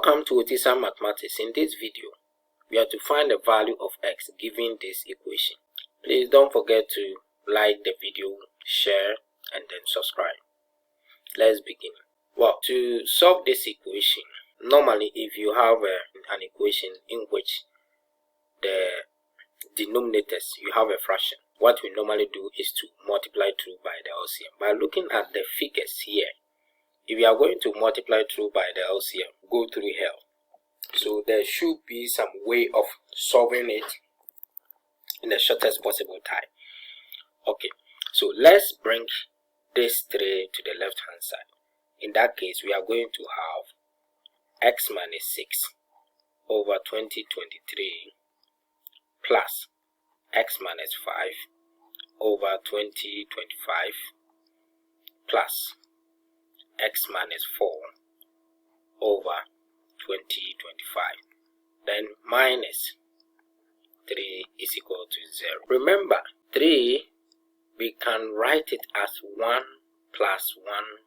Welcome to Otisam Mathematics. In this video, we are to find the value of x given this equation. Please don't forget to like the video, share, and then subscribe. Let's begin. Well, to solve this equation, normally if you have an equation in which the denominators, you have a fraction, what we normally do is to multiply through by the LCM. By looking at the figures here, if you are going to multiply through by the LCM, go through hell. So there should be some way of solving it in the shortest possible time. Okay, so let's bring this 3 to the left hand side. In that case, we are going to have x minus 6 over 2023 plus x minus 5 over 2025 plus x minus 4 over 2025, then minus 3 is equal to 0. Remember, 3, we can write it as 1 plus 1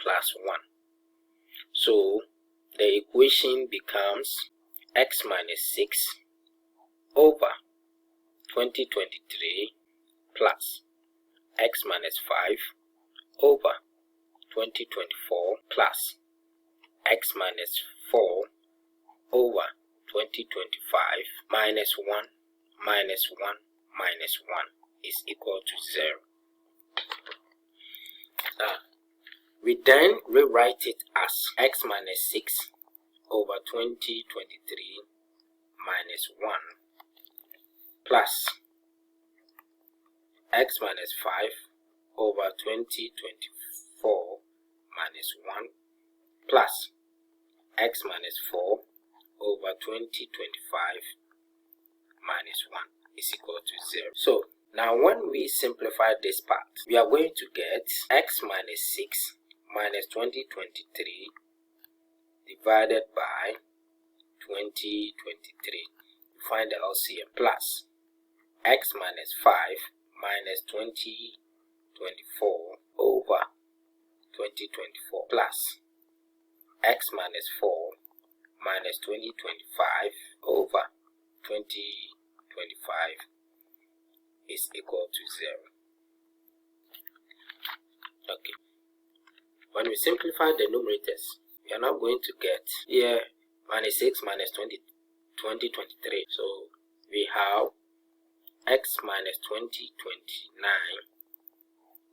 plus 1. So the equation becomes x minus 6 over 2023 plus x minus 5 over 2024 plus x minus 4 over 2025 minus 1 minus 1 minus 1 is equal to 0. We then rewrite it as x minus 6 over 2023 minus 1 plus x minus 5 over 2024 minus 1 plus x minus 4 over 2025 minus 1 is equal to 0. So now when we simplify this part, we are going to get x minus 6 minus 2023 divided by 2023. Find the LCM plus x minus 5 minus 2024 over 2024 plus x minus 4 minus 2025 over 2025 is equal to 0. Okay. When we simplify the numerators, we are now going to get here minus 6 minus 2023. So we have x minus 2029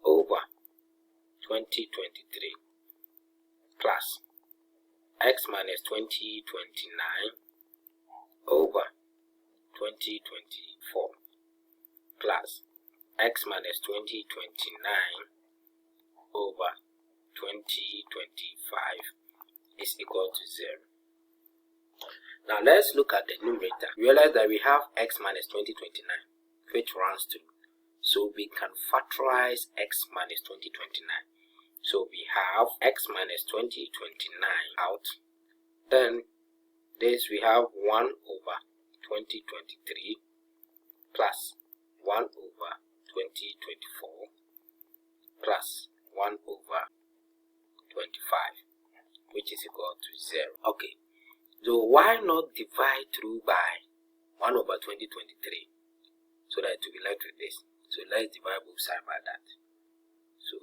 over 2023 plus x minus 2029 over 2024 plus x minus 2029 over 2025 is equal to 0. Now let's look at the numerator. Realize that we have x minus 2029 which runs through. So we can factorize x minus 2029. So we have x minus 2029 out. Then this we have 1 over 2023 plus 1 over 2024 plus 1 over 25, which is equal to 0. Okay, so why not divide through by 1 over 2023 so that it will be left with this? So let's divide both sides by that. So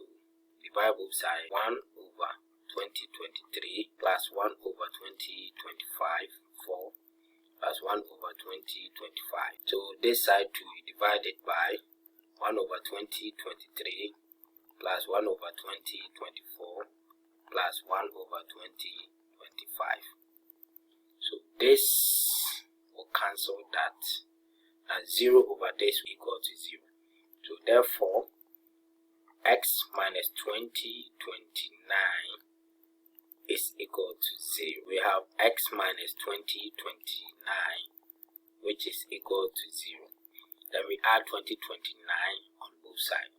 divide both sides, 1 over 2023 plus 1 over 2025, 4 plus 1 over 2025. So this side to be divided by 1 over 2023 plus 1 over 2024 plus 1 over 2025. So this will cancel that, and 0 over this will equal to 0. So therefore, x minus 2029 is equal to 0. We have x minus 2029 which is equal to 0. Then we add 2029 on both sides.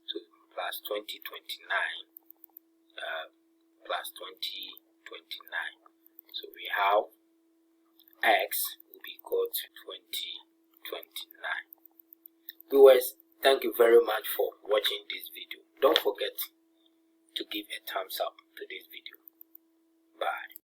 So plus 2029 plus 2029. So we have x will be equal to 2029. Viewers, thank you very much for watching this video. Don't forget to give a thumbs up to this video. Bye.